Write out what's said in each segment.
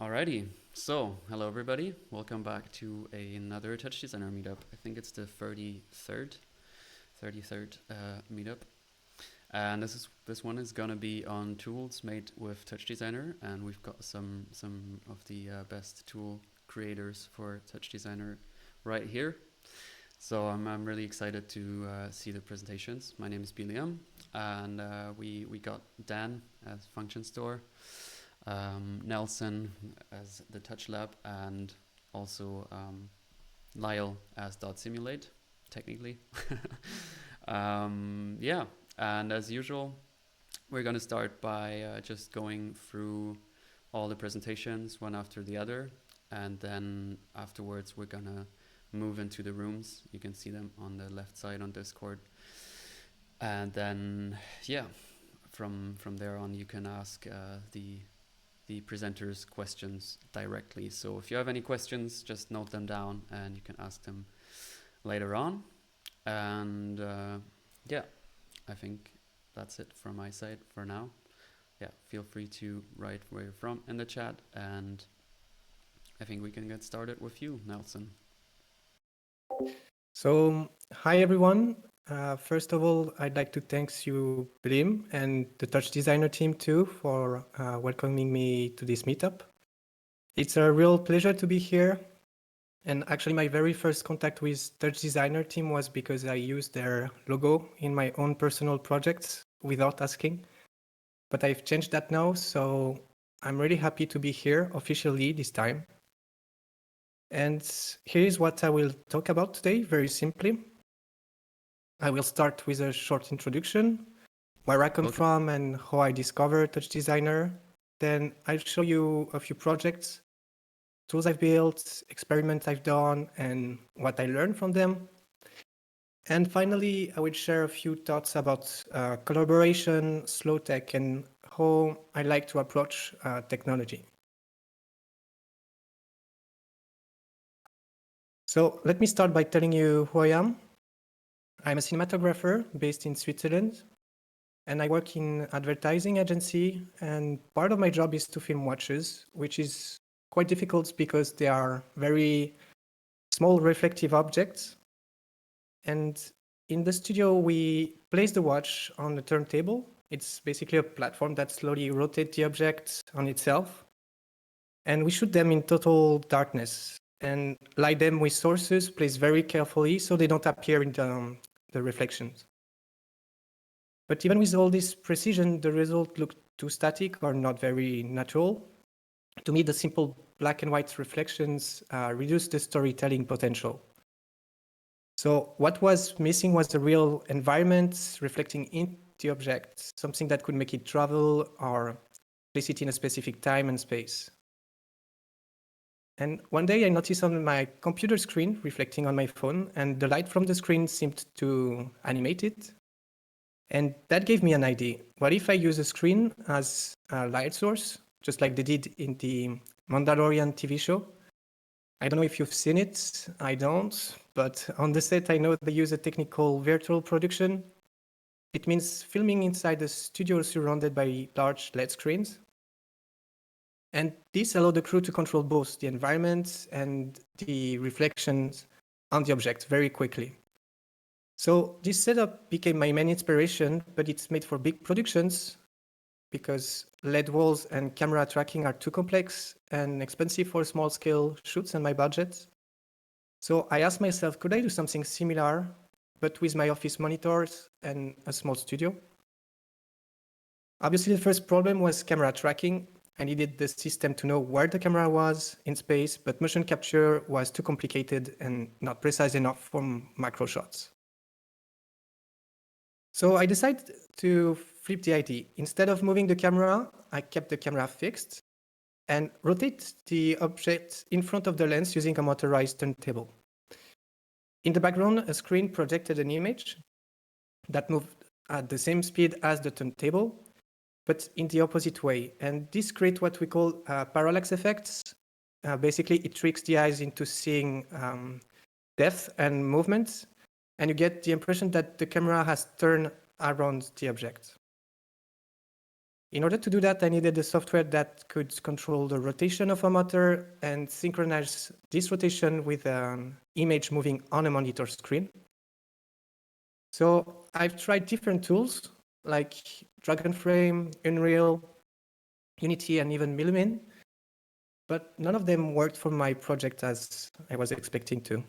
Alrighty, so hello everybody. Welcome back to another TouchDesigner Meetup. I think it's the 33rd meetup, and this one is gonna be on tools made with TouchDesigner, and we've got some of the best tool creators for TouchDesigner right here. So I'm really excited to see the presentations. My name is Biliam, and we got Dan as function.store. Nelson as the TouchLab, and also Lyell as dotsimulate, technically. Yeah, and as usual, we're going to start by just going through all the presentations one after the other, and then afterwards we're going to move into the rooms. You can see them on the left side on Discord. And then, yeah, from there on, you can ask the presenters questions directly. So if you have any questions, just note them down and you can ask them later on. And yeah, I think that's it from my side for now. Yeah, feel free to write where you're from in the chat, and I think we can get started with you, Nelson. So, hi everyone. First of all, I'd like to thank you, Blim, and the TouchDesigner team too for welcoming me to this meetup. It's a real pleasure to be here. And actually, my very first contact with TouchDesigner team was because I used their logo in my own personal projects without asking. But I've changed that now, so I'm really happy to be here officially this time. And here's what I will talk about today, very simply. I will start with a short introduction, where I come from and how I discovered TouchDesigner. Then I'll show you a few projects, tools I've built, experiments I've done, and what I learned from them. And finally, I will share a few thoughts about collaboration, slow tech, and how I like to approach technology. So let me start by telling you who I am. I'm a cinematographer based in Switzerland, and I work in advertising agency, and part of my job is to film watches, which is quite difficult because they are very small reflective objects. And in the studio, we place the watch on the turntable. It's basically a platform that slowly rotates the object on itself. And we shoot them in total darkness and light them with sources placed very carefully so they don't appear in the reflections. But even with all this precision, the result looked too static or not very natural. To me, the simple black and white reflections reduce the storytelling potential. So what was missing was the real environment reflecting in the object, something that could make it travel or place it in a specific time and space. And one day I noticed on my computer screen reflecting on my phone, and the light from the screen seemed to animate it. And that gave me an idea. What if I use a screen as a light source, just like they did in the Mandalorian TV show? I don't know if you've seen it, I don't, but on the set I know they use a technique called virtual production. It means filming inside a studio surrounded by large LED screens. And this allowed the crew to control both the environment and the reflections on the object very quickly. So this setup became my main inspiration, but it's made for big productions because LED walls and camera tracking are too complex and expensive for small-scale shoots and my budget. So I asked myself, could I do something similar, but with my office monitors and a small studio? Obviously, the first problem was camera tracking. I needed the system to know where the camera was in space, but motion capture was too complicated and not precise enough for macro shots. So I decided to flip the idea. Instead of moving the camera, I kept the camera fixed and rotate the object in front of the lens using a motorized turntable. In the background, a screen projected an image that moved at the same speed as the turntable, but in the opposite way. And this creates what we call parallax effects. Basically, it tricks the eyes into seeing depth and movement, and you get the impression that the camera has turned around the object. In order to do that, I needed a software that could control the rotation of a motor and synchronize this rotation with an image moving on a monitor screen. So I've tried different tools like Dragonframe, Unreal, Unity, and even Millimin, but none of them worked for my project as I was expecting to.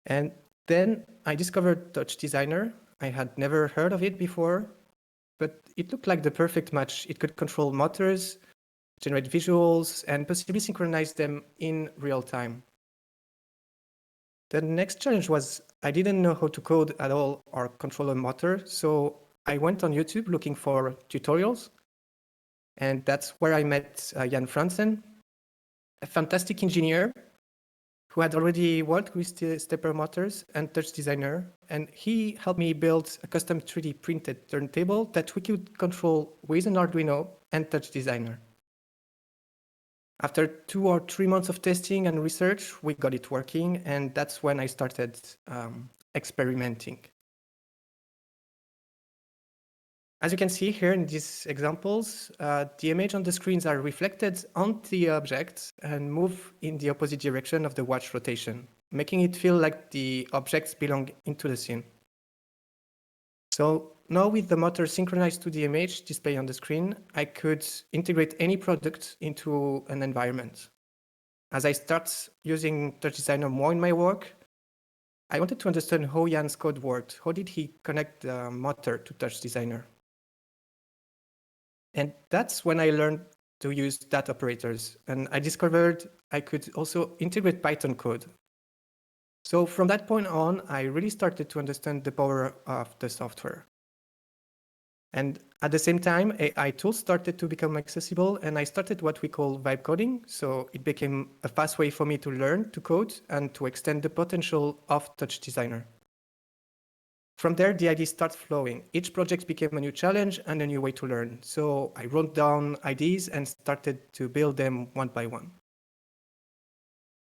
And then I discovered TouchDesigner. I had never heard of it before, but it looked like the perfect match. It could control motors, generate visuals, and possibly synchronize them in real time. The next challenge was I didn't know how to code at all or control a motor, so I went on YouTube looking for tutorials, and that's where I met Jan Fransen, a fantastic engineer who had already worked with stepper motors and TouchDesigner, and he helped me build a custom 3D printed turntable that we could control with an Arduino and TouchDesigner. After 2 or 3 months of testing and research, we got it working, and that's when I started experimenting. As you can see here in these examples, the image on the screens are reflected on the object and move in the opposite direction of the watch rotation, making it feel like the objects belong into the scene. So now with the motor synchronized to the image displayed on the screen, I could integrate any product into an environment. As I start using TouchDesigner more in my work, I wanted to understand how Jan's code worked. How did he connect the motor to TouchDesigner? And that's when I learned to use dot operators. And I discovered I could also integrate Python code. So from that point on, I really started to understand the power of the software. And at the same time, AI tools started to become accessible, and I started what we call vibe coding. So it became a fast way for me to learn to code and to extend the potential of TouchDesigner. From there, the ideas start flowing. Each project became a new challenge and a new way to learn. So I wrote down ideas and started to build them one by one.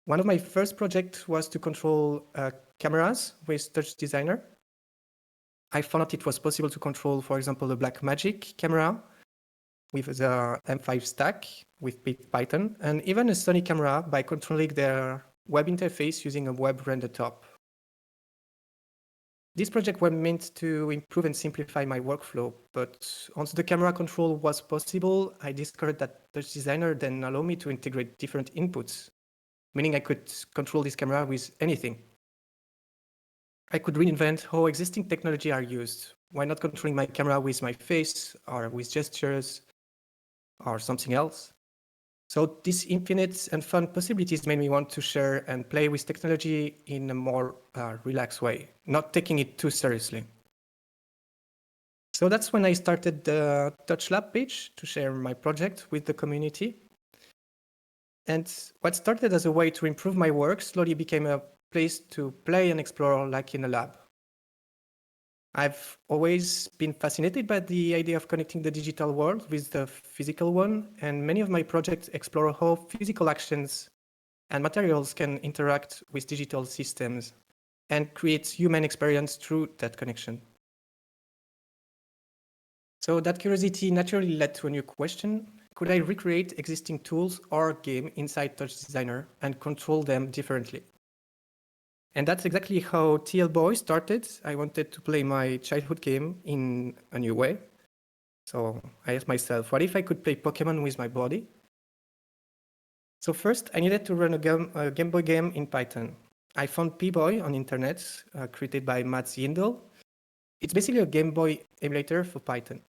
One of my first projects was to control cameras with TouchDesigner. I found out it was possible to control, for example, the Blackmagic camera with the M5 stack with Python, and even a Sony camera by controlling their web interface using a web render top. This project was meant to improve and simplify my workflow, but once the camera control was possible, I discovered that TouchDesigner then allowed me to integrate different inputs, meaning I could control this camera with anything. I could reinvent how existing technology are used. Why not controlling my camera with my face or with gestures or something else? So these infinite and fun possibilities made me want to share and play with technology in a more relaxed way, not taking it too seriously. So that's when I started the TouchLab page to share my project with the community. And what started as a way to improve my work slowly became a place to play and explore like in a lab. I've always been fascinated by the idea of connecting the digital world with the physical one, and many of my projects explore how physical actions and materials can interact with digital systems and create human experience through that connection. So that curiosity naturally led to a new question. Could I recreate existing tools or game inside TouchDesigner and control them differently? And that's exactly how TL Boy started. I wanted to play my childhood game in a new way. So I asked myself, what if I could play Pokemon with my body? So first, I needed to run a Game Boy game in Python. I found P-Boy on internet, created by Mats Yindel. It's basically a Game Boy emulator for Python.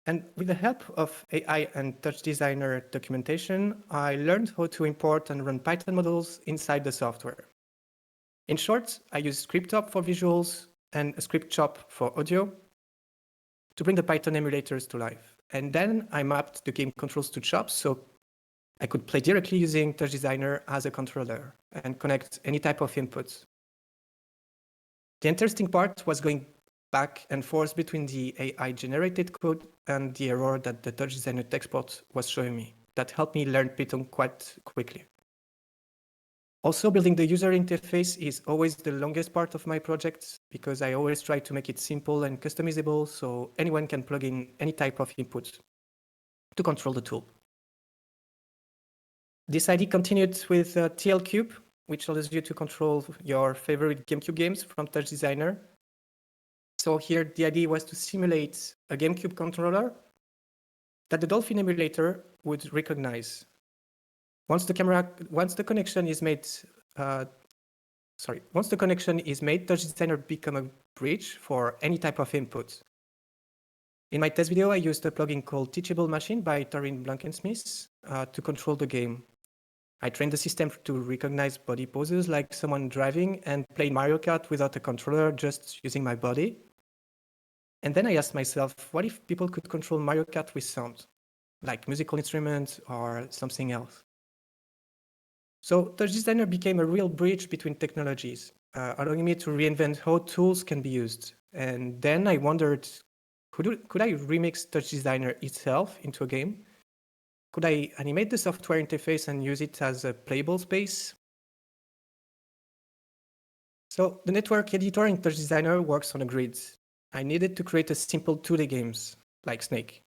And with the help of AI and TouchDesigner documentation, I learned how to import and run Python models inside the software. In short, I use ScriptTop for visuals and a ScriptChop for audio to bring the Python emulators to life. And then I mapped the game controls to chops so I could play directly using TouchDesigner as a controller and connect any type of inputs. The interesting part was going back and forth between the AI-generated code and the error that the TouchDesigner textport was showing me. That helped me learn Python quite quickly. Also, building the user interface is always the longest part of my project because I always try to make it simple and customizable so anyone can plug in any type of input to control the tool. This idea continued with TL Cube, which allows you to control your favorite GameCube games from TouchDesigner. So here the idea was to simulate a GameCube controller that the Dolphin emulator would recognize. Once the connection is made, TouchDesigner become a bridge for any type of input. In my test video, I used a plugin called Teachable Machine by Torin Blankensmith to control the game. I trained the system to recognize body poses like someone driving and play Mario Kart without a controller, just using my body. And then I asked myself, what if people could control Mario Kart with sound, like musical instruments or something else? So TouchDesigner became a real bridge between technologies, allowing me to reinvent how tools can be used. And then I wondered, could I remix TouchDesigner itself into a game? Could I animate the software interface and use it as a playable space? So the network editor in TouchDesigner works on a grid. I needed to create a simple 2D games, like Snake.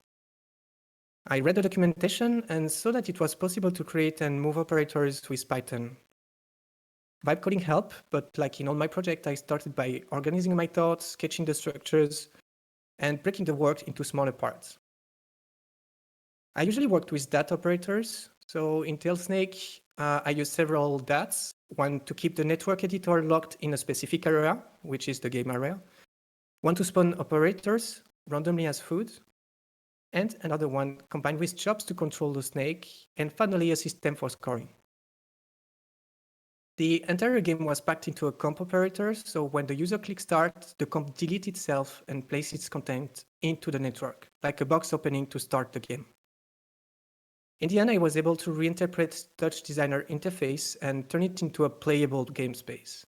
I read the documentation and saw that it was possible to create and move operators with Python. Vibe coding helped, but like in all my projects, I started by organizing my thoughts, sketching the structures, and breaking the work into smaller parts. I usually worked with DAT operators. So in TailSnake, I use several DATs, one to keep the network editor locked in a specific area, which is the game area, one to spawn operators randomly as food, and another one combined with jobs to control the snake, and finally a system for scoring. The entire game was packed into a comp operator, so when the user clicks start, the comp deletes itself and places its content into the network, like a box opening to start the game. In the end, I was able to reinterpret TouchDesigner interface and turn it into a playable game space.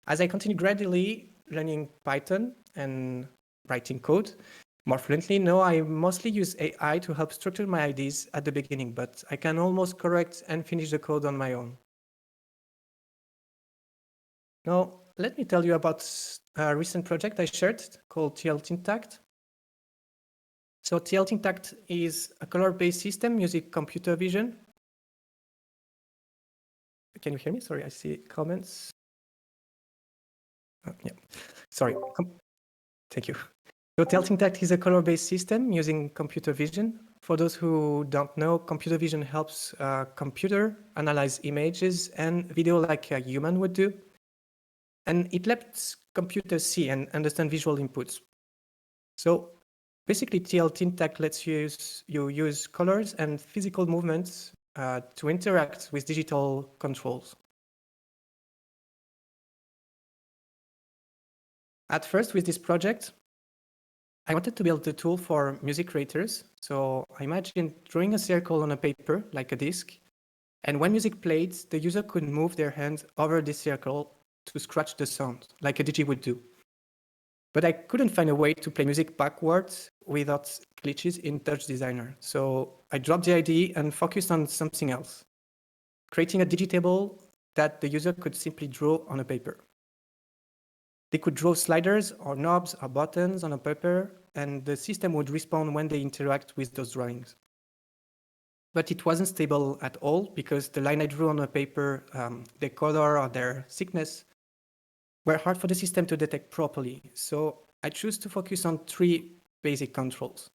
As I continued gradually learning Python and writing code more fluently, now I mostly use AI to help structure my ideas at the beginning, but I can almost correct and finish the code on my own. Now, let me tell you about a recent project I shared called TLTintact. So TLTintact is a color-based system using computer vision. Can you hear me? Sorry, I see comments. Yeah, sorry. Thank you. So TLTintact is a color-based system using computer vision. For those who don't know, computer vision helps a computer analyze images and video like a human would do. And it lets computers see and understand visual inputs. So basically, TLTintact lets you use colors and physical movements to interact with digital controls. At first, with this project, I wanted to build a tool for music creators. So I imagined drawing a circle on a paper, like a disc. And when music played, the user could move their hand over this circle to scratch the sound, like a DJ would do. But I couldn't find a way to play music backwards without glitches in TouchDesigner. So I dropped the idea and focused on something else, creating a digitable that the user could simply draw on a paper. They could draw sliders or knobs or buttons on a paper, and the system would respond when they interact with those drawings. But it wasn't stable at all because the line I drew on a paper, their color or their thickness, were hard for the system to detect properly. So I chose to focus on 3 basic controls: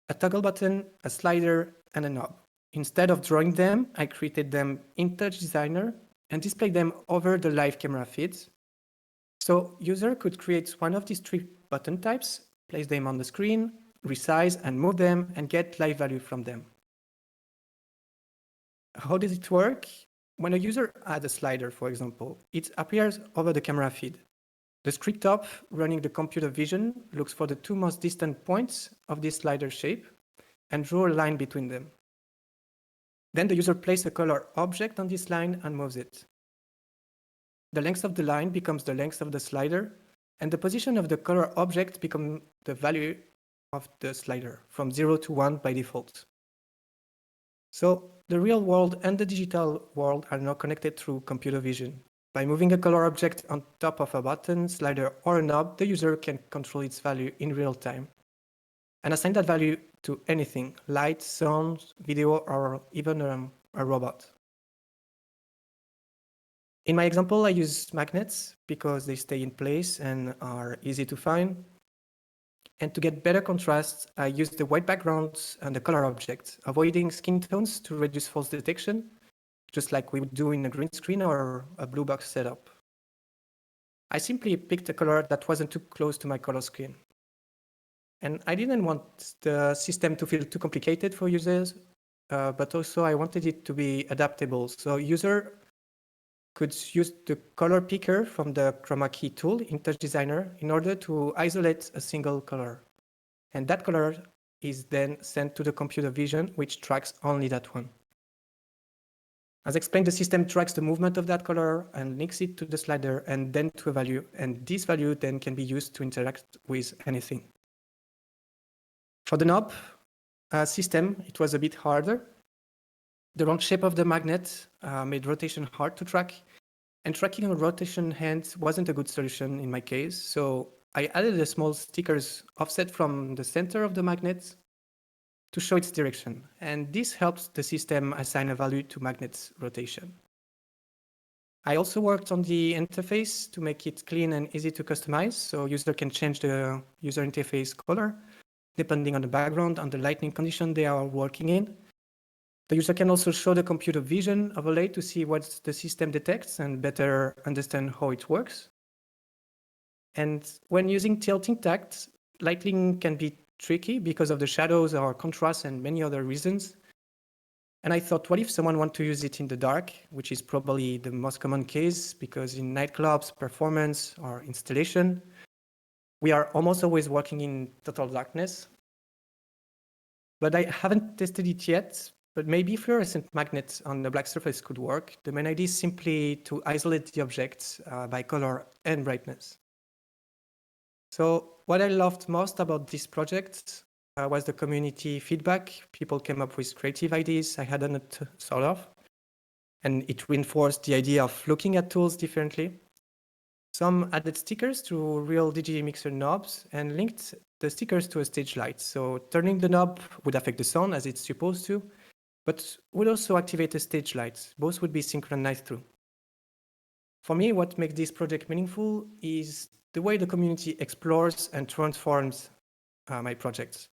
a toggle button, a slider, and a knob. Instead of drawing them, I created them in TouchDesigner and displayed them over the live camera feeds. So user could create one of these 3 button types, place them on the screen, resize and move them, and get live value from them. How does it work? When a user adds a slider, for example, it appears over the camera feed. The script op running the computer vision looks for the 2 most distant points of this slider shape and draw a line between them. Then the user places a color object on this line and moves it. The length of the line becomes the length of the slider, and the position of the color object becomes the value of the slider, from 0 to 1 by default. So the real world and the digital world are now connected through computer vision. By moving a color object on top of a button, slider, or a knob, the user can control its value in real time and assign that value to anything, light, sound, video, or even a robot. In my example, I use magnets because they stay in place and are easy to find. And to get better contrast, I use the white background and the color object, avoiding skin tones to reduce false detection, just like we would do in a green screen or a blue box setup. I simply picked a color that wasn't too close to my color scheme. And I didn't want the system to feel too complicated for users, but also I wanted it to be adaptable. So user could use the color picker from the chroma key tool in TouchDesigner in order to isolate a single color. And that color is then sent to the computer vision, which tracks only that one. As explained, the system tracks the movement of that color and links it to the slider and then to a value. And this value then can be used to interact with anything. For the knob system, it was a bit harder. The wrong shape of the magnet made rotation hard to track, and tracking a rotation hand wasn't a good solution in my case. So I added a small stickers offset from the center of the magnet to show its direction. And this helps the system assign a value to magnet's rotation. I also worked on the interface to make it clean and easy to customize, so user can change the user interface color depending on the background and the lighting condition they are working in. The user can also show the computer vision overlay to see what the system detects and better understand how it works. And when using tilting tact, lighting can be tricky because of the shadows or contrast and many other reasons. And I thought, what if someone wants to use it in the dark, which is probably the most common case because in nightclubs, performance, or installation, we are almost always working in total darkness. But I haven't tested it yet, but maybe fluorescent magnets on a black surface could work. The main idea is simply to isolate the objects by color and brightness. So what I loved most about this project was the community feedback. People came up with creative ideas I hadn't thought of, and it reinforced the idea of looking at tools differently. Some added stickers to real DigiMixer knobs and linked the stickers to a stage light. So turning the knob would affect the sound as it's supposed to, but would also activate a stage light. Both would be synchronized through. For me, what makes this project meaningful is the way the community explores and transforms my projects.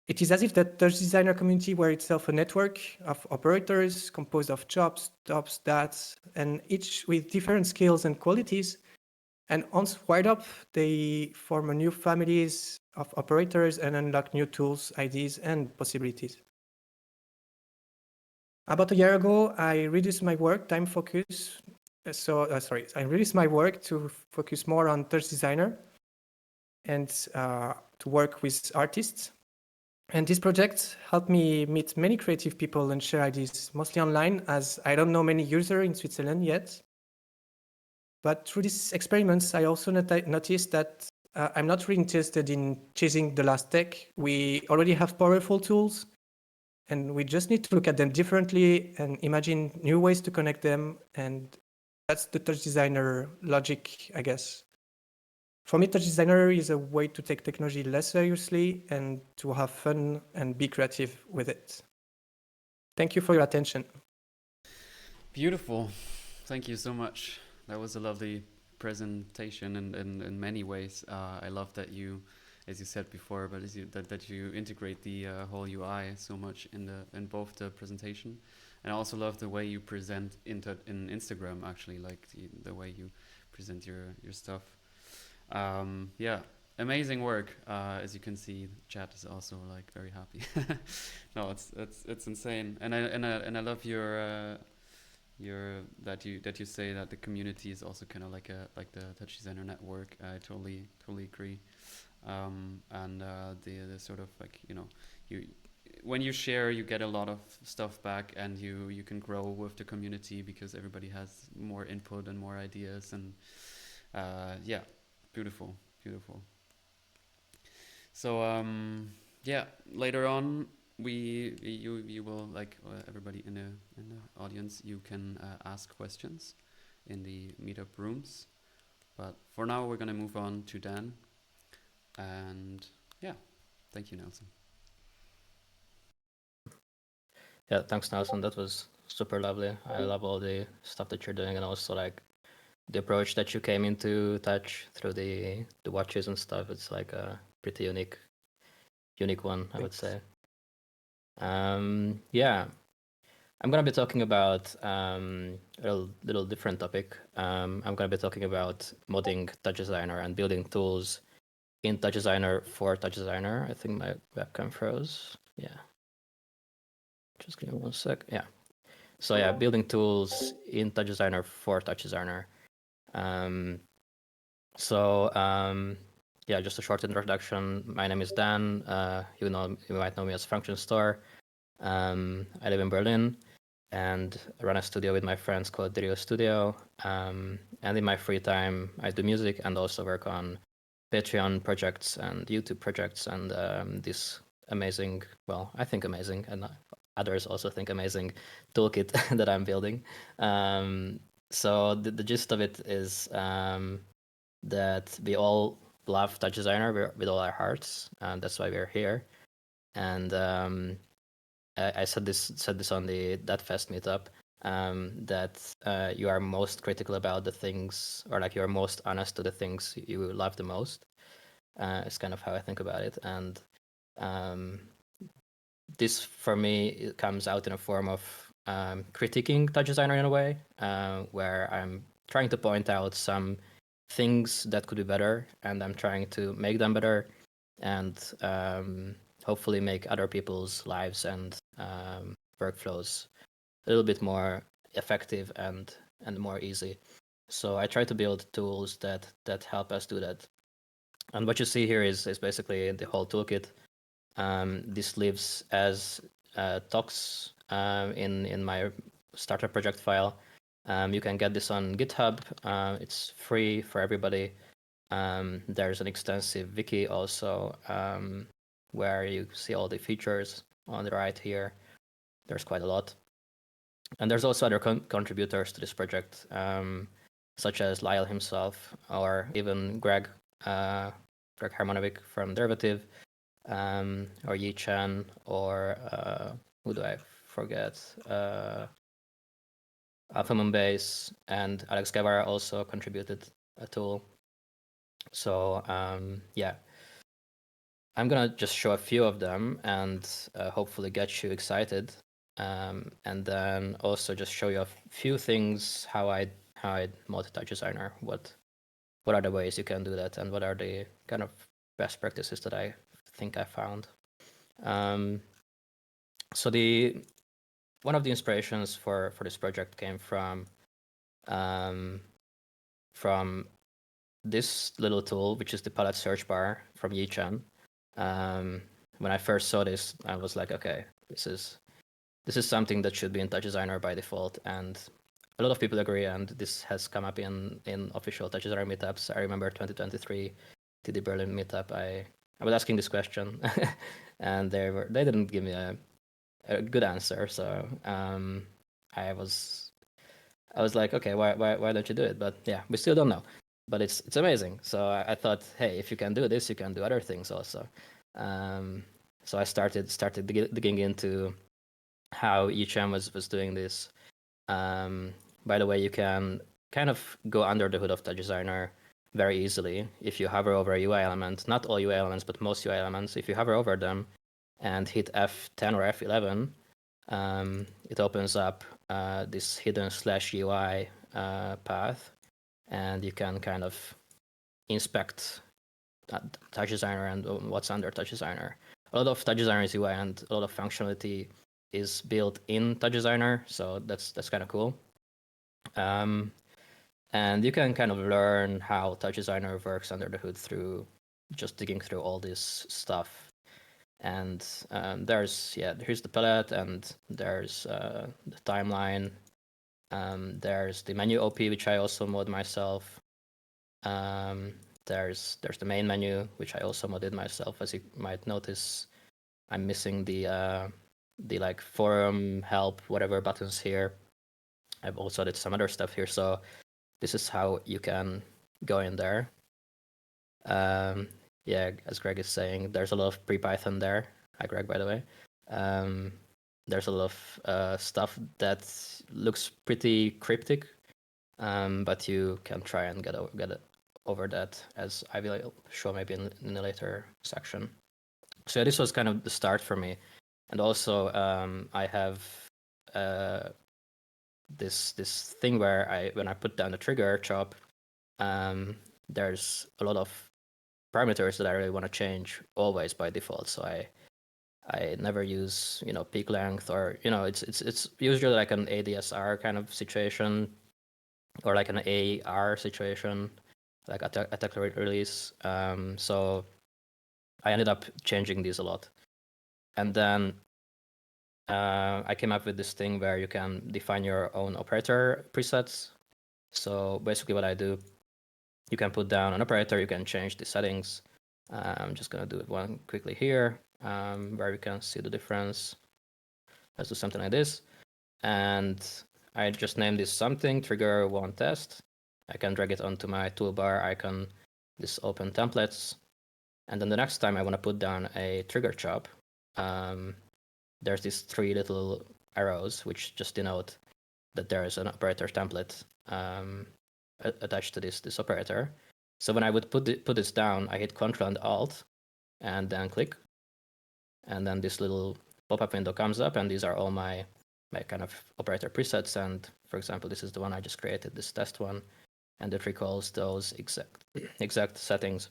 It is as if the TouchDesigner community were itself a network of operators composed of jobs, tops, DATs, and each with different skills and qualities. And once wired up, they form a new families of operators and unlock new tools, ideas, and possibilities. About a year ago, I reduced my work time focus. I reduced my work to focus more on TouchDesigner and to work with artists. And this project helped me meet many creative people and share ideas, mostly online, as I don't know many users in Switzerland yet. But through these experiments, I also noticed that I'm not really interested in chasing the last tech. We already have powerful tools, and we just need to look at them differently and imagine new ways to connect them. And that's the TouchDesigner logic, I guess. For me, TouchDesigner is a way to take technology less seriously and to have fun and be creative with it. Thank you for your attention. Beautiful. Thank you so much. That was a lovely presentation in many ways. I love that you, as you said before, but that you integrate the whole UI so much in both the presentation, and I also love the way you present in Instagram, actually, like the way you present your stuff. Yeah, amazing work. As you can see, chat is also like very happy. No, it's insane, and I love your that you say that the community is also kind of like the TouchDesigner network. I totally agree. And the sort of like, you know, you when you share, you get a lot of stuff back, and you can grow with the community because everybody has more input and more ideas, and yeah, beautiful. So yeah, later on you will, like, everybody in the audience, you can ask questions in the meetup rooms. But for now, we're gonna move on to Dan. And yeah, thank you, Nelson. Yeah, thanks, Nelson. That was super lovely. I love all the stuff that you're doing, and also like the approach that you came into Touch through the watches and stuff. It's like a pretty unique one, I would say. Yeah, I'm gonna be talking about a little different topic. I'm gonna be talking about modding TouchDesigner and building tools in TouchDesigner for TouchDesigner. I think my webcam froze. Yeah. Just give me 1 sec. Yeah. So yeah, building tools in TouchDesigner for TouchDesigner. Yeah, just a short introduction. My name is Dan. You might know me as function.store. I live in Berlin and run a studio with my friends called Rio Studio. And in my free time, I do music and also work on Patreon projects and YouTube projects and this amazing, well, I think amazing, and others also think amazing toolkit that I'm building. So the gist of it is that we all love TouchDesigner with all our hearts, and that's why we're here. And I said this on the That Fest meetup, that you are most critical about the things, or like you're most honest to the things you love the most. It's kind of how I think about it, and this for me it comes out in a form of critiquing TouchDesigner in a way, where I'm trying to point out some things that could be better, and I'm trying to make them better, and hopefully make other people's lives and workflows a little bit more effective and more easy. So I try to build tools that help us do that. And what you see here is basically the whole toolkit. This lives as talks in my starter project file. You can get this on GitHub. It's free for everybody. There's an extensive wiki also, where you see all the features on the right here. There's quite a lot. And there's also other contributors to this project, such as Lyell himself, or even Greg Harmonovic from Derivative, or Yi Chen, or who do I forget? Alpha Moonbase and Alex Guevara also contributed a tool. So yeah, I'm gonna just show a few of them and hopefully get you excited, and then also just show you a few things how I mod TouchDesigner. What are the ways you can do that, and what are the kind of best practices that I think I found. So one of the inspirations for this project came from this little tool, which is the palette search bar from Yi Chen. When I first saw this, I was like, okay, this is something that should be in TouchDesigner by default, and a lot of people agree. And this has come up in official TouchDesigner meetups. I remember 2023 TD Berlin meetup. I was asking this question, and they didn't give me a good answer. So I was like, okay, why don't you do it? But yeah, we still don't know. But it's amazing. So I thought, hey, if you can do this, you can do other things also. So I started digging into how Yi Chen was doing this. By the way, you can kind of go under the hood of TouchDesigner very easily if you hover over a UI element. Not all UI elements, but most UI elements. If you hover over them and hit F10 or F11, it opens up this hidden /UI path, and you can kind of inspect TouchDesigner and what's under TouchDesigner. A lot of TouchDesigner is UI, and a lot of functionality is built in TouchDesigner, so that's kind of cool. And you can kind of learn how TouchDesigner works under the hood through just digging through all this stuff. And here's the palette, and there's the timeline. There's the menu OP, which I also mod myself. There's the main menu, which I also modded myself, as you might notice. I'm missing the like forum, help, whatever buttons here. I've also added some other stuff here. So this is how you can go in there. Yeah, as Greg is saying, there's a lot of pre-Python there. Hi, Greg, by the way. There's a lot of stuff that looks pretty cryptic, but you can try and get over that, as I will show maybe in a later section. So yeah, this was kind of the start for me. And also I have this thing where when I put down the trigger chop, there's a lot of parameters that I really want to change always by default. So I never use peak length, or it's usually like an ADSR kind of situation, or like an AR situation, like attack release. So I ended up changing these a lot, and then I came up with this thing where you can define your own operator presets. So basically what I do, you can put down an operator, you can change the settings. I'm just going to do one quickly here, where you can see the difference. Let's do something like this. And I just named this something, trigger one test. I can drag it onto my toolbar icon, this open templates. And then the next time I want to put down a trigger chop, there's these 3 little arrows, which just denote that there is an operator template attached to this operator. So when I would put this down, I hit Control and Alt, and then click. And then this little pop-up window comes up, and these are all my kind of operator presets. And for example, this is the one I just created, this test one, and it recalls those exact settings.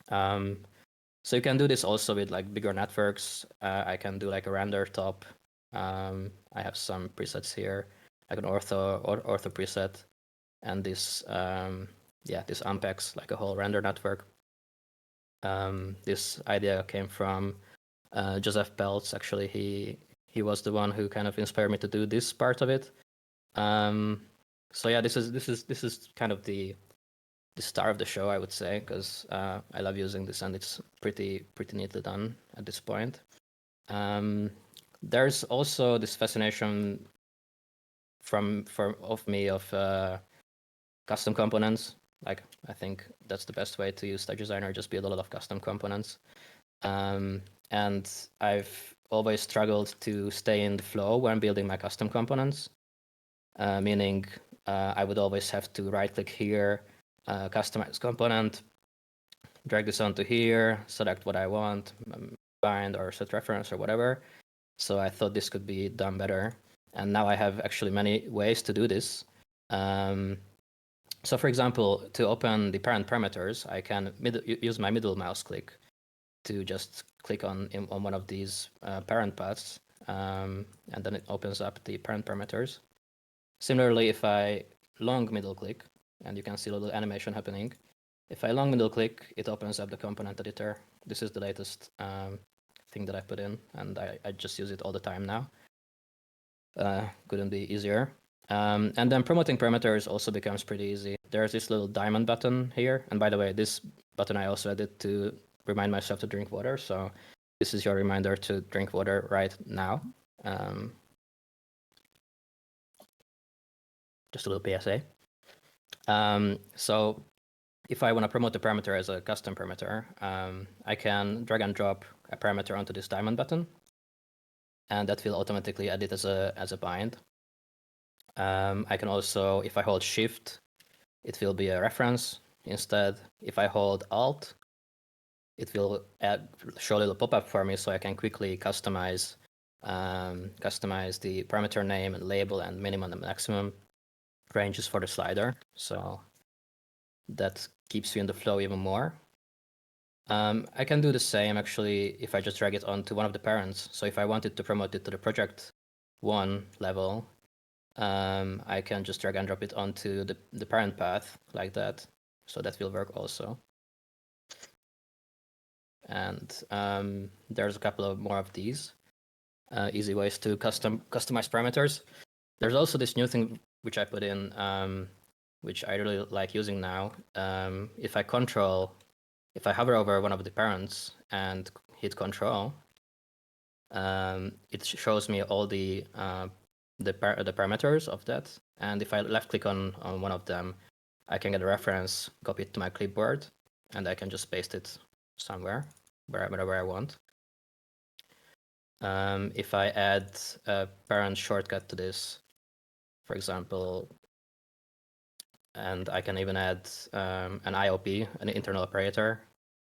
So you can do this also with like bigger networks. I can do like a render top. I have some presets here, like an ortho preset, and this this unpacks like a whole render network. This idea came from Joseph Peltz. Actually, he was the one who kind of inspired me to do this part of it. So yeah, this is kind of the star of the show, I would say, because I love using this, and it's pretty neatly done at this point. There's also this fascination of me of custom components. Like, I think that's the best way to use TouchDesigner, just build a lot of custom components. And I've always struggled to stay in the flow when building my custom components, meaning I would always have to right-click here, customize component, drag this onto here, select what I want, bind or set reference or whatever. So I thought this could be done better. And now I have actually many ways to do this. So for example, to open the parent parameters, I can use my middle mouse click to just click on one of these parent paths, and then it opens up the parent parameters. Similarly, if I long middle click, and you can see a little animation happening, if I long middle click, it opens up the component editor. This is the latest thing that I put in, and I just use it all the time now. Couldn't be easier. And then promoting parameters also becomes pretty easy. There's this little diamond button here. And by the way, this button I also added to remind myself to drink water. So this is your reminder to drink water right now. Just a little PSA. So if I want to promote the parameter as a custom parameter, I can drag and drop a parameter onto this diamond button, and that will automatically add it as a bind. I can also, if I hold Shift, it will be a reference instead. If I hold Alt, it will show a little pop-up for me, so I can quickly customize the parameter name and label and minimum and maximum ranges for the slider. So that keeps you in the flow even more. I can do the same actually if I just drag it onto one of the parents. So if I wanted to promote it to the project 1 level, I can just drag and drop it onto the parent path like that. So that will work also. And there's a couple of more of these easy ways to customize parameters. There's also this new thing which I put in, which I really like using now. If I hover over one of the parents and hit Control, it shows me all the parameters of that. And if I left click on one of them, I can get a reference, copy it to my clipboard, and I can just paste it somewhere, wherever I want. If I add a parent shortcut to this, for example, and I can even add an IOP, an internal operator.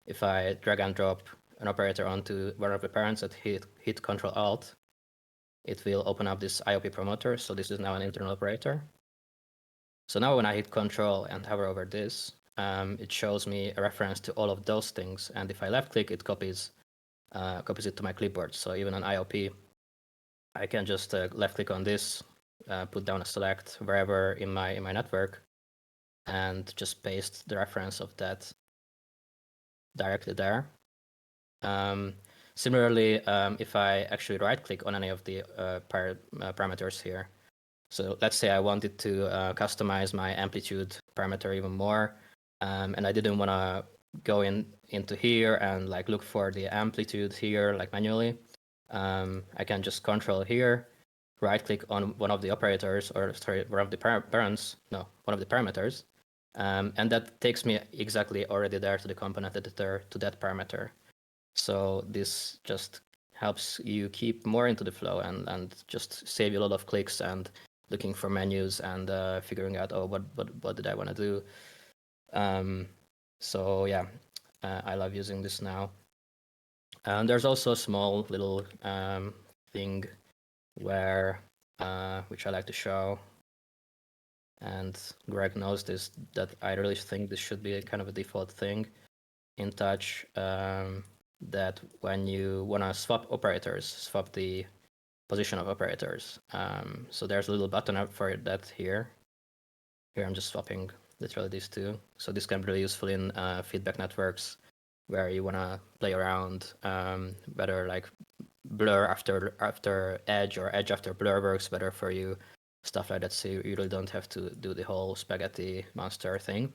If I drag and drop an operator onto one of the parents and hit Control Alt, it will open up this IOP promoter. So this is now an internal operator. So now when I hit Control and hover over this, it shows me a reference to all of those things. And if I left click, it copies it to my clipboard. So even an IOP, I can just left click on this, put down a select wherever in my network, and just paste the reference of that directly there. Similarly, if I actually right click on any of the parameters here, so let's say I wanted to customize my amplitude parameter even more, and I didn't want to go into here and like look for the amplitude here like manually. I can just control here, right click on one of the operators, or sorry, one of the one of the parameters, and that takes me exactly already there to the component editor to that parameter. So this just helps you keep more into the flow and just save you a lot of clicks and looking for menus and figuring out, oh, what did I want to do? So yeah, I love using this now. And there's also a small little thing where which I like to show. And Greg knows this, that I really think this should be a kind of a default thing in Touch, that when you want to swap operators, swap the position of operators. So there's a little button up for that here. Here I'm just swapping literally these two. So this can be really useful in feedback networks where you want to play around, whether like blur after edge or edge after blur works better for you, stuff like that. So you really don't have to do the whole spaghetti monster thing.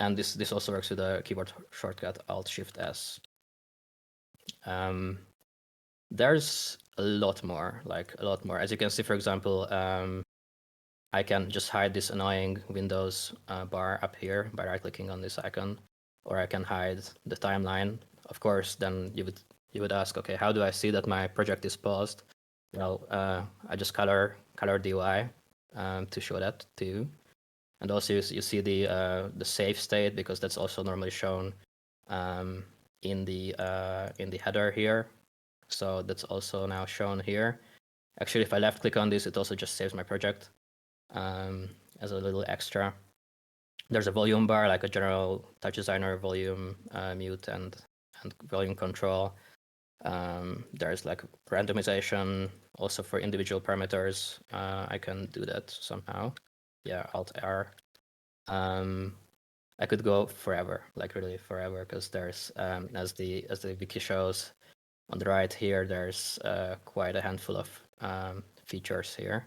And this also works with a keyboard shortcut Alt-Shift-S. There's a lot more. As you can see, for example, I can just hide this annoying Windows bar up here by right-clicking on this icon, or I can hide the timeline. Of course, then you would ask, okay, how do I see that my project is paused? Well, I just color the UI to show that to you. And also you see the save state, because that's also normally shown in the header here. So that's also now shown here. Actually, if I left click on this, it also just saves my project as a little extra. There's a volume bar, like a general TouchDesigner volume mute and volume control. There's like randomization also for individual parameters. I can do that somehow. Yeah, Alt-R. I could go forever, like really forever, because there's as the wiki shows on the right here, there's quite a handful of features here.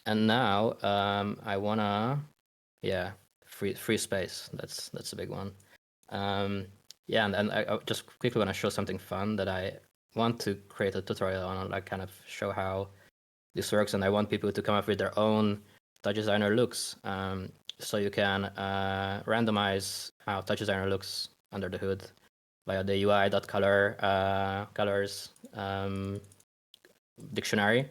And now I wanna, free space. That's a big one. Yeah, and I just quickly want to show something fun that I want to create a tutorial on, like kind of show how this works, and I want people to come up with their own TouchDesigner looks. So you can randomize how TouchDesigner looks under the hood via the UI.color colors dictionary.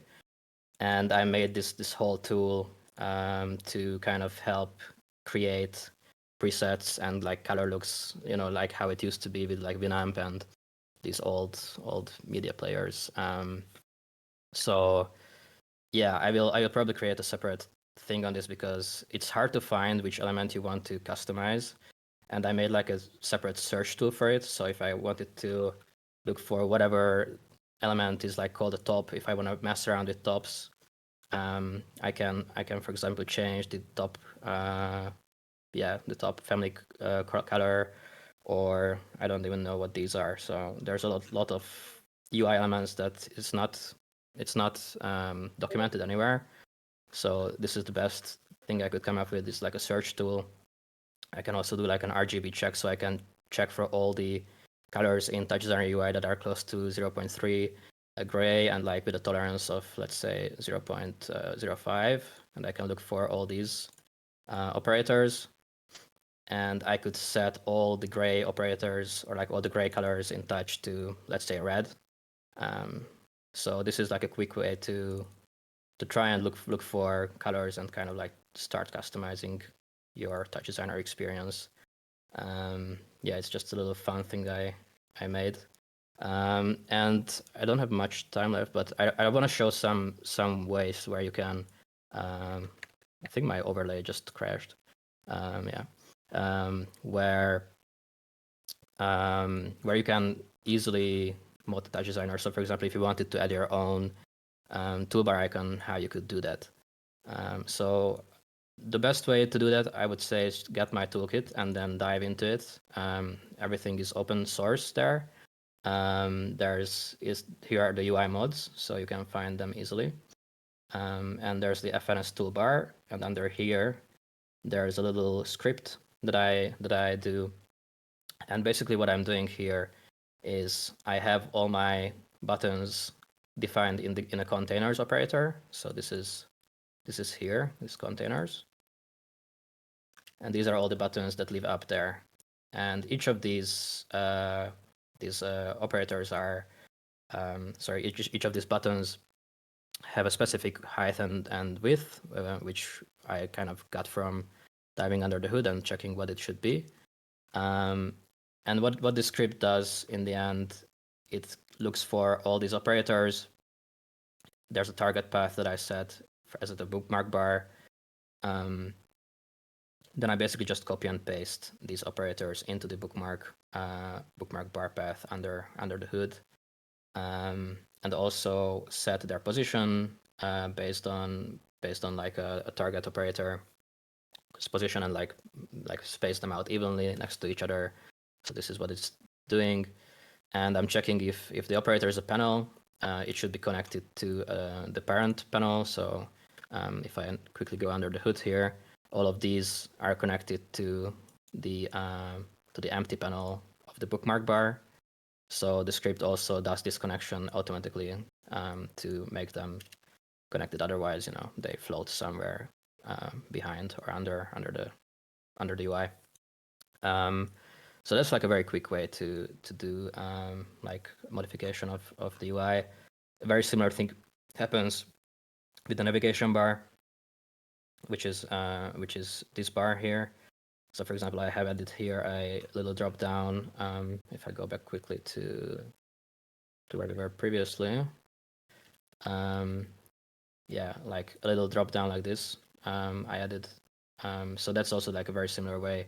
And I made this whole tool to kind of help create presets and like color looks, like how it used to be with like Winamp and these old media players. So yeah, I will probably create a separate thing on this, because it's hard to find which element you want to customize. And I made like a separate search tool for it. So if I wanted to look for whatever element is like called a top, if I want to mess around with tops, I can, for example, change the top, the top family color, or I don't even know what these are. So there's a lot of UI elements that it's not documented anywhere. So this is the best thing I could come up with, is like a search tool. I can also do like an RGB check, so I can check for all the colors in TouchDesigner UI that are close to 0.3 gray and like with a tolerance of, let's say, 0.05. And I can look for all these operators. And I could set all the gray operators or like all the gray colors in Touch to, let's say, red. So this is like a quick way to try and look for colors and kind of like start customizing your TouchDesigner experience. Yeah, it's just a little fun thing I made. And I don't have much time left, but I want to show some ways where you can. I think my overlay just crashed. Yeah, where you can easily mod the TouchDesigner. So, for example, if you wanted to add your own toolbar icon, how you could do that. So the best way to do that, I would say, is get my toolkit and then dive into it. Everything is open source there. Here are the UI mods, so you can find them easily. And there's the FNS toolbar, and under here, there's a little script that I do. And basically what I'm doing here is I have all my buttons defined in a containers operator. So this is here, these containers. And these are all the buttons that live up there. And each of these operators are, each of these buttons have a specific height and width, which I kind of got from diving under the hood and checking what it should be. And what the script does in the end, it looks for all these operators. There's a target path that I set as the bookmark bar. Then I basically just copy and paste these operators into the bookmark bar path under the hood, and also set their position based on like a target operator position, and like space them out evenly next to each other. So this is what it's doing, and I'm checking if the operator is a panel, it should be connected to the parent panel. So if I quickly go under the hood here, all of these are connected to the empty panel of the bookmark bar. So the script also does this connection automatically to make them connected. Otherwise, they float somewhere behind or under the UI. So that's like a very quick way to do like modification of the UI. A very similar thing happens with the navigation bar, which is this bar here. So for example, I have added here a little drop down. If I go back quickly to where we were previously, yeah, like a little drop down like this. I added. So that's also like a very similar way,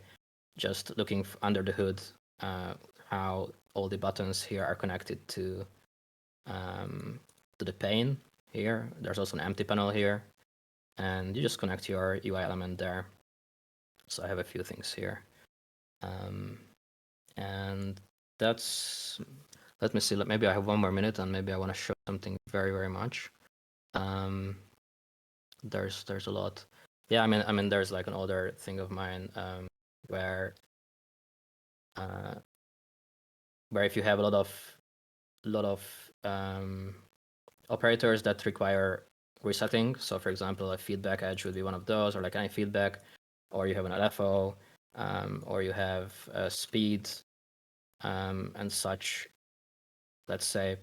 just looking under the hood, how all the buttons here are connected to the pane here. There's also an empty panel here, and you just connect your UI element there. So I have a few things here, and that's. Let me see. Maybe I have one more minute, and maybe I want to show something very, very much. There's a lot. Yeah, I mean, there's like an older thing of mine where if you have a lot of operators that require resetting. So for example, a feedback edge would be one of those, or like any feedback, or you have an LFO, or you have speed and such. Let's say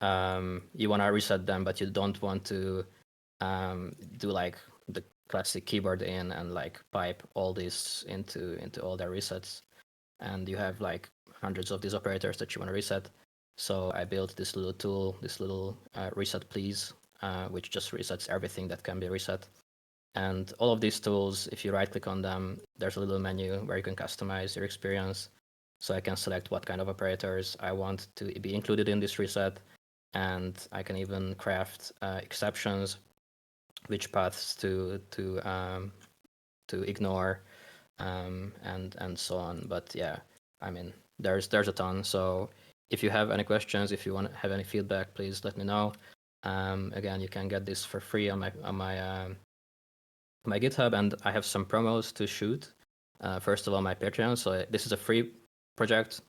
you want to reset them, but you don't want to do like the classic keyboard in and like pipe all this into all their resets, and you have like hundreds of these operators that you want to reset. So I built this little tool, this little reset please, which just resets everything that can be reset. And all of these tools, if you right click on them, there's a little menu where you can customize your experience. So I can select what kind of operators I want to be included in this reset, and I can even craft exceptions, which paths to ignore, and so on. But yeah, I mean, there's a ton. So if you have any questions, if you want to have any feedback, please let me know. Again, you can get this for free on my GitHub, and I have some promos to shoot. First of all, my Patreon. So this is a free project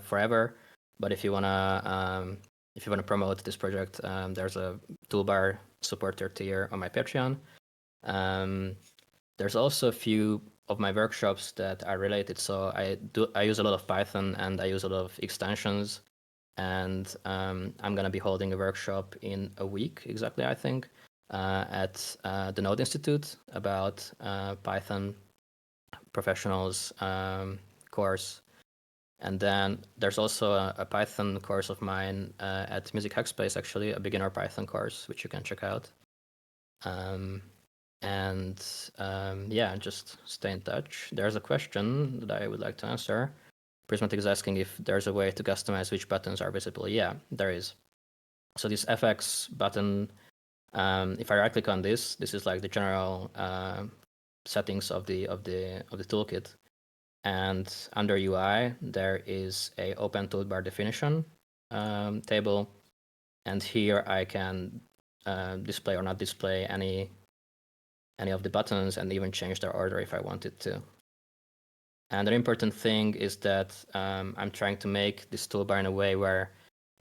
forever. But if you wanna promote this project, there's a toolbar supporter tier on my Patreon. There's also a few of my workshops that are related. So I use a lot of Python and I use a lot of extensions. And I'm gonna be holding a workshop in a week exactly, I think, at the Node Institute about Python professionals course. And then there's also a Python course of mine at Music Hackspace, actually, a beginner Python course, which you can check out. Yeah, just stay in touch. There's a question that I would like to answer. Prismatic is asking if there's a way to customize which buttons are visible. Yeah, there is. So this FX button, if I right click on this is like the general settings of the toolkit. And under UI, there is a open toolbar definition table. And here I can display or not display any of the buttons and even change their order if I wanted to. And an important thing is that I'm trying to make this toolbar in a way where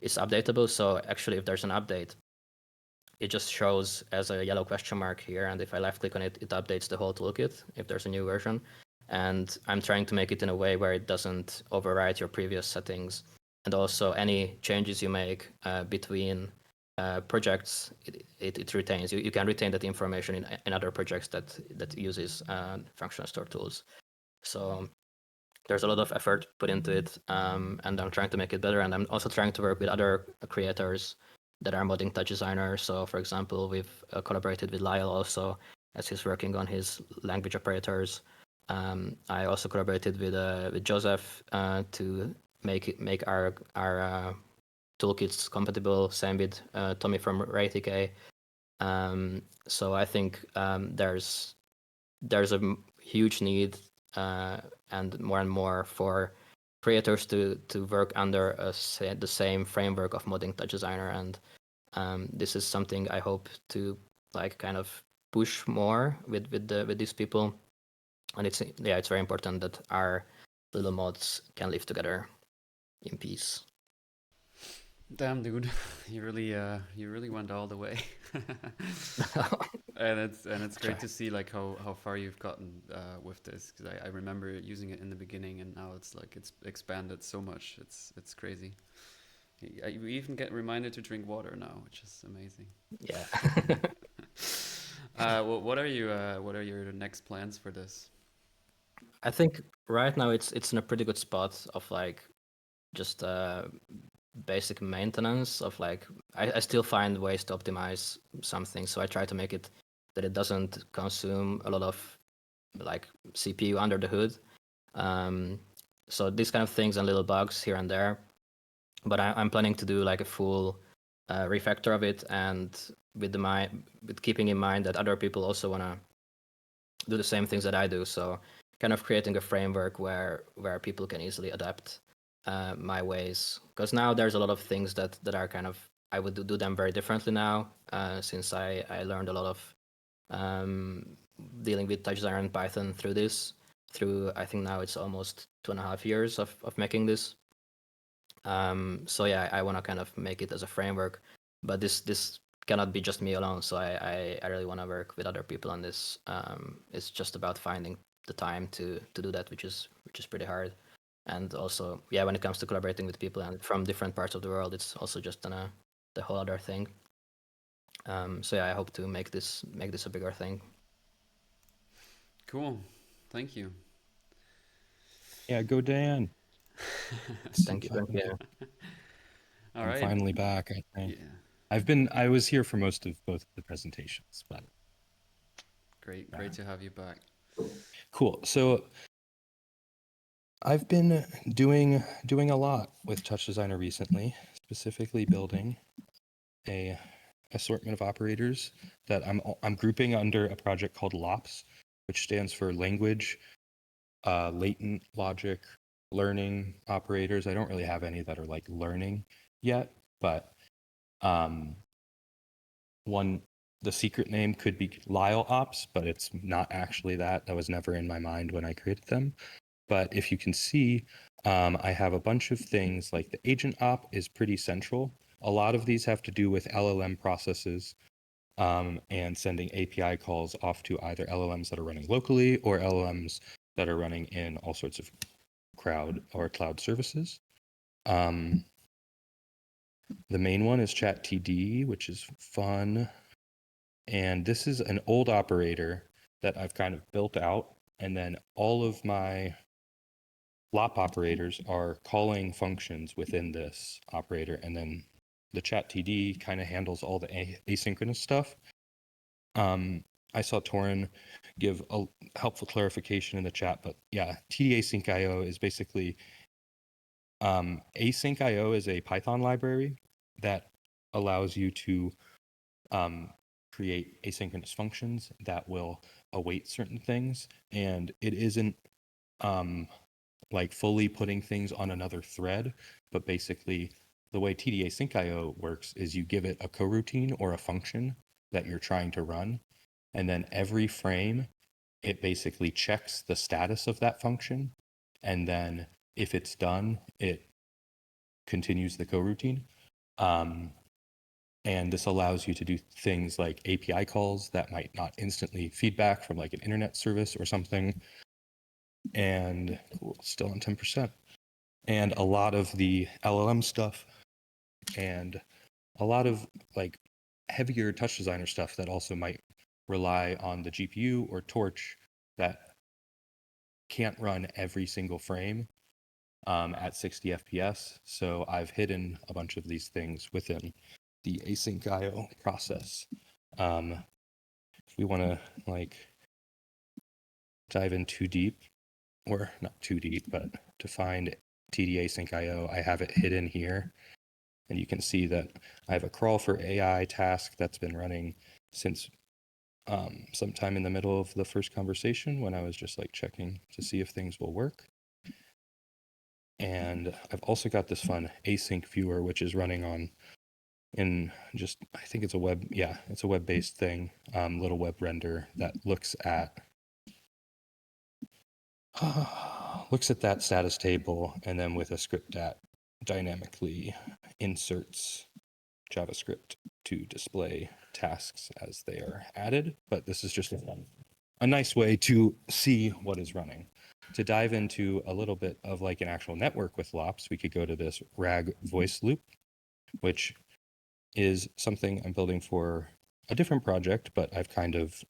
it's updatable. So actually, if there's an update, it just shows as a yellow question mark here. And if I left click on it, it updates the whole toolkit if there's a new version. And I'm trying to make it in a way where it doesn't override your previous settings. And also any changes you make between projects, it retains. You can retain that information in other projects that uses function.store tools. So there's a lot of effort put into it, and I'm trying to make it better. And I'm also trying to work with other creators that are modding TouchDesigner. So, for example, we've collaborated with Lyell also as he's working on his language operators. I also collaborated with Joseph to make our toolkits compatible. Same with Tommy from RayTK. So I think there's a huge need and more for creators to work under the same framework of modding TouchDesigner, and this is something I hope to like kind of push more with these people. And it's very important that our little mods can live together in peace. Damn, dude, you really went all the way. And it's great to see like how far you've gotten with this, because I remember using it in the beginning, and now it's like it's expanded so much. It's crazy. You even get reminded to drink water now, which is amazing. Yeah. What are your next plans for this? I think right now it's in a pretty good spot of like just basic maintenance of like I still find ways to optimize something, so I try to make it that it doesn't consume a lot of like CPU under the hood. So these kind of things and little bugs here and there, but I'm planning to do like a full refactor of it, and with keeping in mind that other people also want to do the same things that I do. So kind of creating a framework where people can easily adapt my ways, because now there's a lot of things that are kind of I would do them very differently now since I learned a lot of dealing with TouchDesigner and Python through I think now it's almost 2.5 years of making this. So yeah, I want to kind of make it as a framework, but this cannot be just me alone. So I really want to work with other people on this. It's just about finding the time to do that, which is pretty hard. And also, yeah, when it comes to collaborating with people and from different parts of the world, it's also just the whole other thing. So yeah, I hope to make this a bigger thing. Cool, thank you. Yeah, go Dan. Thank you. All I'm right. finally back, I think. Yeah. I was here for most of both the presentations, but great to have you back. Cool. So I've been doing a lot with TouchDesigner recently, specifically building a assortment of operators that I'm grouping under a project called LOPS, which stands for Language Latent Logic Learning Operators. I don't really have any that are like learning yet, but the secret name could be Lyell Ops, but it's not actually that. That was never in my mind when I created them. But if you can see, I have a bunch of things like the agent op is pretty central. A lot of these have to do with LLM processes and sending API calls off to either LLMs that are running locally or LLMs that are running in all sorts of crowd or cloud services. The main one is ChatTD, which is fun. And this is an old operator that I've kind of built out. And then all of my LOP operators are calling functions within this operator. And then the ChatTD kind of handles all the asynchronous stuff. I saw Torin give a helpful clarification in the chat, but yeah, TD async IO is basically async IO is a Python library that allows you to create asynchronous functions that will await certain things, and it isn't like fully putting things on another thread, but basically the way TD async IO works is you give it a coroutine or a function that you're trying to run, and then every frame it basically checks the status of that function, and then if it's done, it continues the coroutine. And this allows you to do things like API calls that might not instantly feedback from like an internet service or something. And cool, still on 10%. And a lot of the LLM stuff and a lot of like heavier TouchDesigner stuff that also might rely on the GPU or Torch that can't run every single frame at 60 FPS. So I've hidden a bunch of these things within the async IO process. If we want to like dive in too deep, or not too deep, but to find TD async IO, I have it hidden here. And you can see that I have a crawl for AI task that's been running since sometime in the middle of the first conversation when I was just like checking to see if things will work. And I've also got this fun async viewer, which is running on in just, I think it's a web, yeah, it's a web-based thing, little web render that looks at that status table, and then with a script that dynamically inserts JavaScript to display tasks as they are added. But this is just a nice way to see what is running. To dive into a little bit of like an actual network with LOPs, we could go to this RAG voice loop, which is something I'm building for a different project, but I've kind of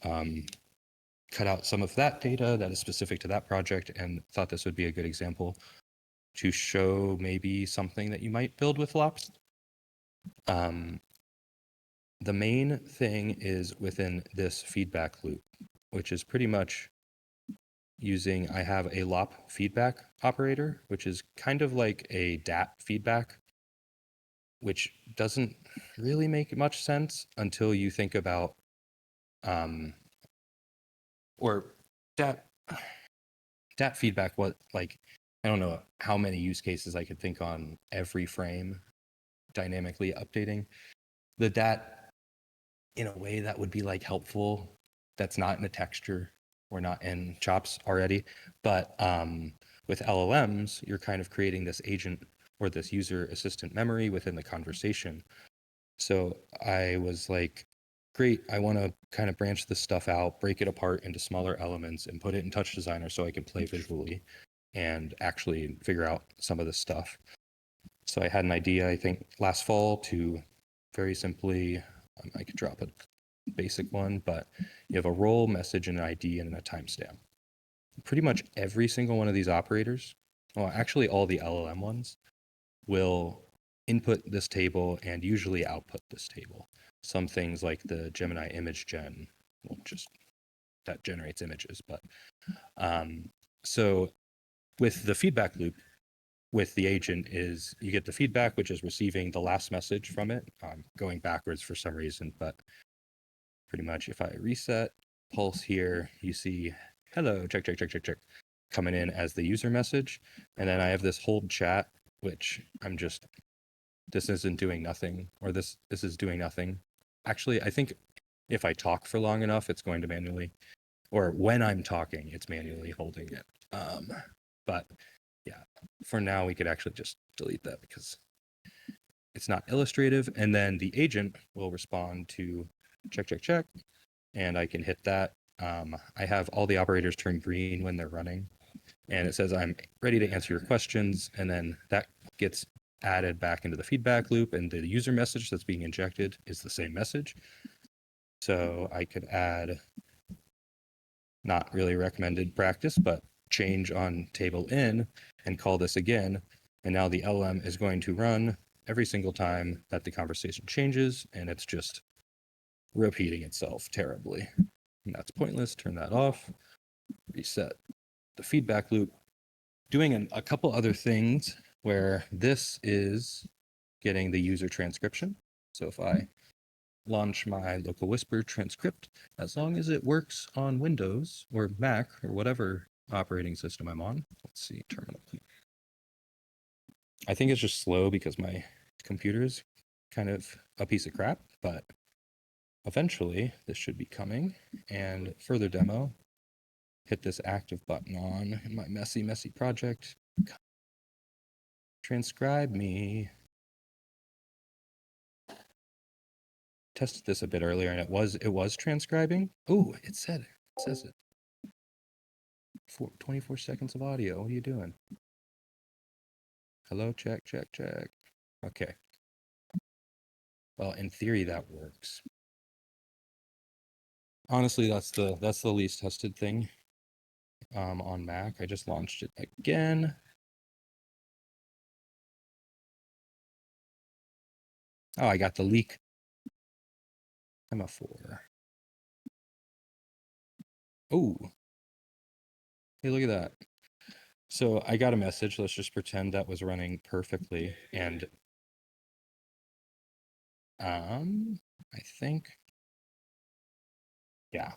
cut out some of that data that is specific to that project and thought this would be a good example to show maybe something that you might build with LOPs. The main thing is within this feedback loop, which is pretty much using, I have a LOP feedback operator, which is kind of like a DAT feedback, which doesn't really make much sense until you think about, or DAT feedback, what, like, I don't know how many use cases I could think on every frame dynamically updating. The DAT in a way that would be like helpful, that's not in a texture or not in chops already. But with LLMs, you're kind of creating this agent or this user assistant memory within the conversation. So I was like, great, I want to kind of branch this stuff out, break it apart into smaller elements and put it in TouchDesigner so I can play visually and actually figure out some of this stuff. So I had an idea, I think last fall, to very simply, I could drop a basic one, but you have a role, message, and an ID, and a timestamp. Pretty much every single one of these operators, well, actually all the LLM ones, will input this table and usually output this table. Some things like the Gemini image gen, well, just that generates images. But so with the feedback loop, with the agent is you get the feedback, which is receiving the last message from it. Going backwards for some reason, but pretty much if I reset pulse here, you see hello, check, coming in as the user message. And then I have this hold chat, which I'm just, this isn't doing nothing, or this is doing nothing. Actually, I think if I talk for long enough, it's going to manually, or when I'm talking, it's manually holding it. But yeah, for now, we could actually just delete that because it's not illustrative. And then the agent will respond to check, check, check. And I can hit that. I have all the operators turn green when they're running. And it says, I'm ready to answer your questions. And then that gets added back into the feedback loop. And the user message that's being injected is the same message. So I could add, not really recommended practice, but change on table in and call this again. And now the LM is going to run every single time that the conversation changes. And it's just repeating itself terribly. And that's pointless. Turn that off. Reset the feedback loop. Doing a couple other things where this is getting the user transcription. So if I launch my local whisper transcript, as long as it works on Windows or Mac or whatever operating system I'm on. Let's see, terminal. I think it's just slow because my computer is kind of a piece of crap, but eventually this should be coming. And further demo, hit this active button on in my messy project. Transcribe me. Tested this a bit earlier and it was transcribing. Oh, it says it. 24 seconds of audio. What are you doing? Hello, check, check, check. Okay. Well, in theory that works. Honestly, that's the least tested thing on Mac. I just launched it again. Oh, I got the leak. I'm a 4. Oh. Hey, look at that. So I got a message. Let's just pretend that was running perfectly. And I think, yeah.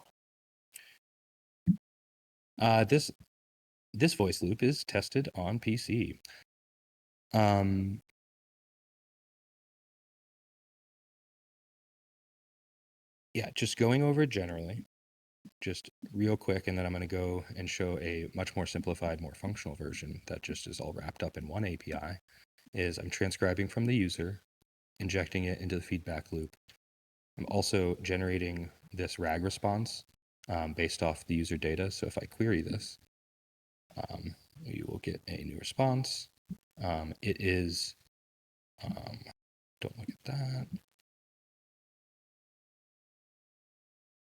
This voice loop is tested on PC. Yeah, just going over it generally, just real quick, and then I'm going to go and show a much more simplified, more functional version that just is all wrapped up in one API, is I'm transcribing from the user, injecting it into the feedback loop. I'm also generating this RAG response based off the user data. So if I query this, you will get a new response. It is, don't look at that.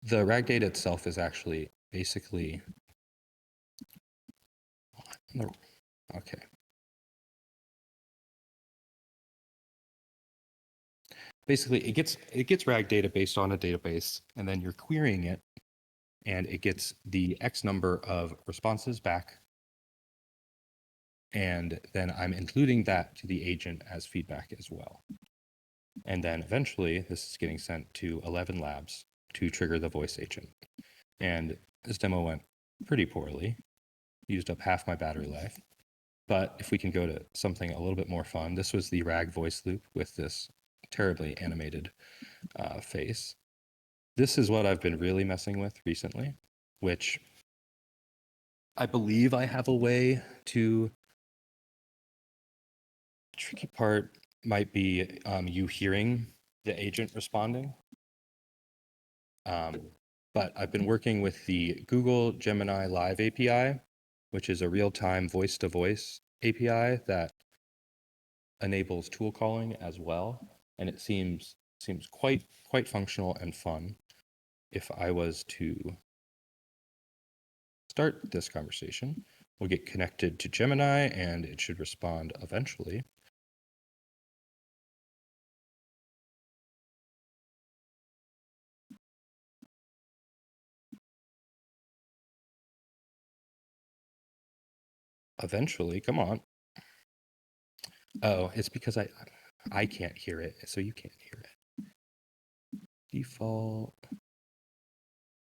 The RAG data itself is actually basically, okay. Basically, it gets RAG data based on a database, and then you're querying it, and it gets the X number of responses back. And then I'm including that to the agent as feedback as well. And then eventually, this is getting sent to 11 labs to trigger the voice agent. And this demo went pretty poorly, used up half my battery life. But if we can go to something a little bit more fun, this was the RAG voice loop with this terribly animated face. This is what I've been really messing with recently, which I believe I have a way to. The tricky part might be you hearing the agent responding. But I've been working with the Google Gemini Live API, which is a real-time voice-to-voice API that enables tool calling as well. And it seems quite functional and fun. If I was to start this conversation, we'll get connected to Gemini and it should respond eventually. Eventually, come on. Oh, it's because I can't hear it, so you can't hear it. Default.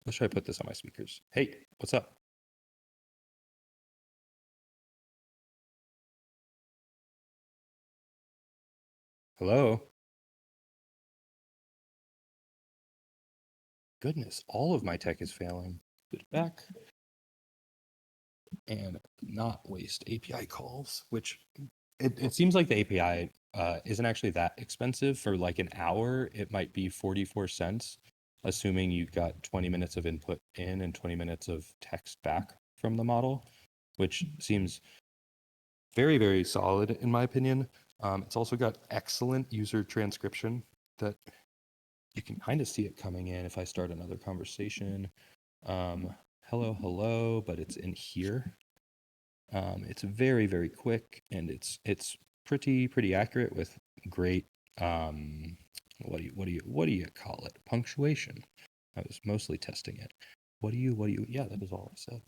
Let's try to put this on my speakers. Hey, what's up? Hello? Goodness, all of my tech is failing. Put it back. and not waste API calls, which it seems like the API isn't actually that expensive. For like an hour, it might be 44 cents, assuming you've got 20 minutes of input in and 20 minutes of text back from the model, which seems very, very solid in my opinion. It's also got excellent user transcription that you can kind of see it coming in if I start another conversation. Hello, hello, but it's in here. It's very, very quick, and it's pretty accurate with great what do you call it? Punctuation. I was mostly testing it. What do you yeah, that is all I said.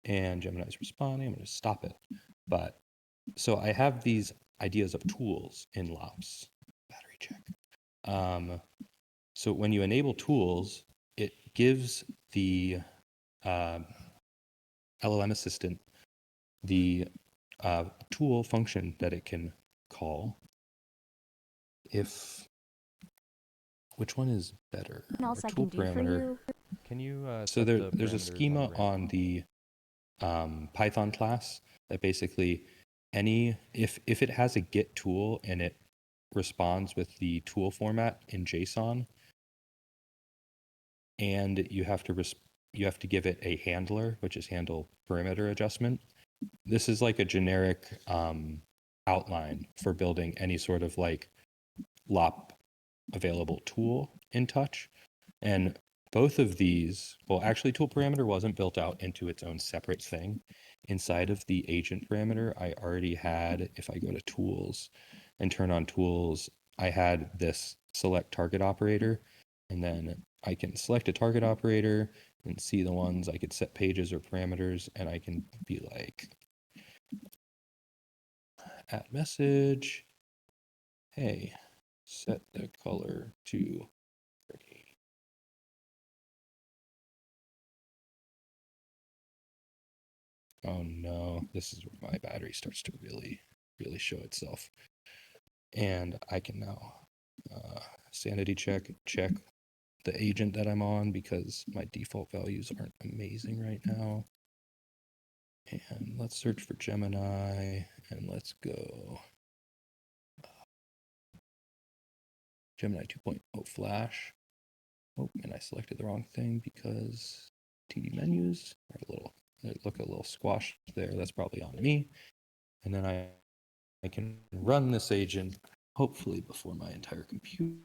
And Gemini's responding. I'm going to stop it. But so I have these ideas of tools in LOPS. Battery check. So when you enable tools, it gives the LLM assistant the tool function that it can call. Which one is better? What else I tool can do for parameter. you? Can you so there's a schema on the Python class that basically if it has a get tool and it responds with the tool format in JSON, and you have to give it a handler, which is handle parameter adjustment. This is like a generic outline for building any sort of like LOP available tool in Touch. And both of these, well, actually tool parameter wasn't built out into its own separate thing. Inside of the agent parameter, I already had, if I go to tools and turn on tools, I had this select target operator, and then I can select a target operator and see the ones I could set pages or parameters, and I can be like, add message, hey, set the color to green. Oh no, this is where my battery starts to really show itself. And I can now sanity check the agent that I'm on, because my default values aren't amazing right now. And let's search for Gemini, and let's go Gemini 2.0 Flash. Oh, and I selected the wrong thing because TD menus are look a little squashed there. That's probably on me. And then I can run this agent, hopefully before my entire computer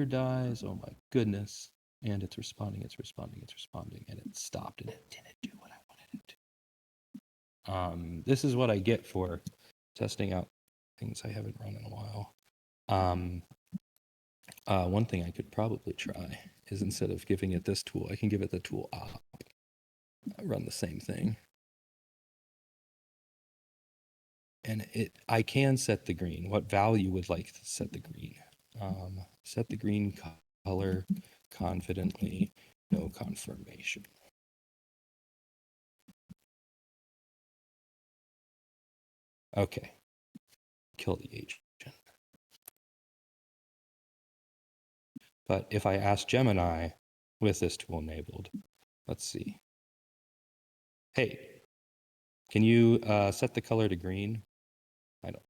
dies. Oh my goodness. And it's responding, and it stopped, and it didn't do what I wanted it to. This is what I get for testing out things I haven't run in a while. One thing I could probably try is, instead of giving it this tool, I can give it the tool op. Run the same thing. And I can set the green. What value would like to set the green? Set the green color confidently, no confirmation. Okay, kill the agent. But if I ask Gemini with this tool enabled, let's see. Hey, can you set the color to green? I don't.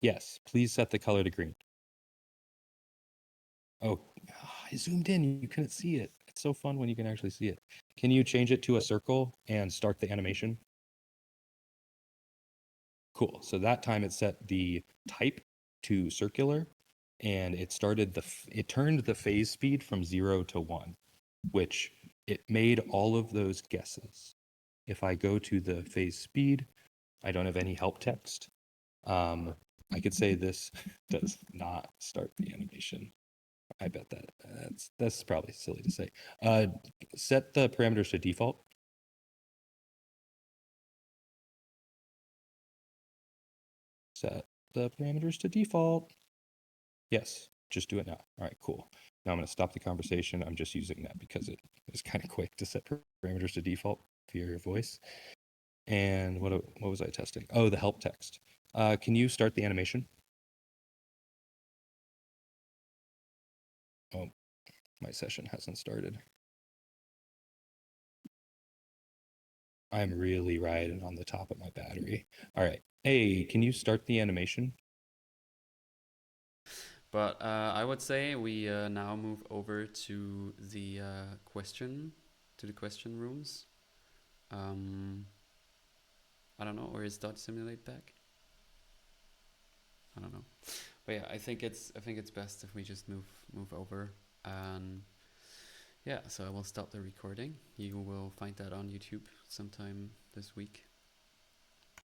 Yes, please set the color to green. Oh, I zoomed in, you couldn't see it. It's so fun when you can actually see it. Can you change it to a circle and start the animation? Cool, so that time it set the type to circular, and it turned the phase speed from 0 to 1, which it made all of those guesses. If I go to the phase speed, I don't have any help text. I could say this does not start the animation. I bet that's probably silly to say. Set the parameters to default. Set the parameters to default. Yes, just do it now. All right, cool. Now I'm going to stop the conversation. I'm just using that because it is kind of quick to set parameters to default via your voice. And what was I testing? Oh, the help text. Can you start the animation? My session hasn't started. I'm really riding on the top of my battery. All right. Hey, can you start the animation? But I would say we now move over to the question rooms. I don't know, or is dotsimulate back? I don't know. But yeah, I think it's best if we just move over. And yeah, so I will stop the recording. You will find that on YouTube sometime this week.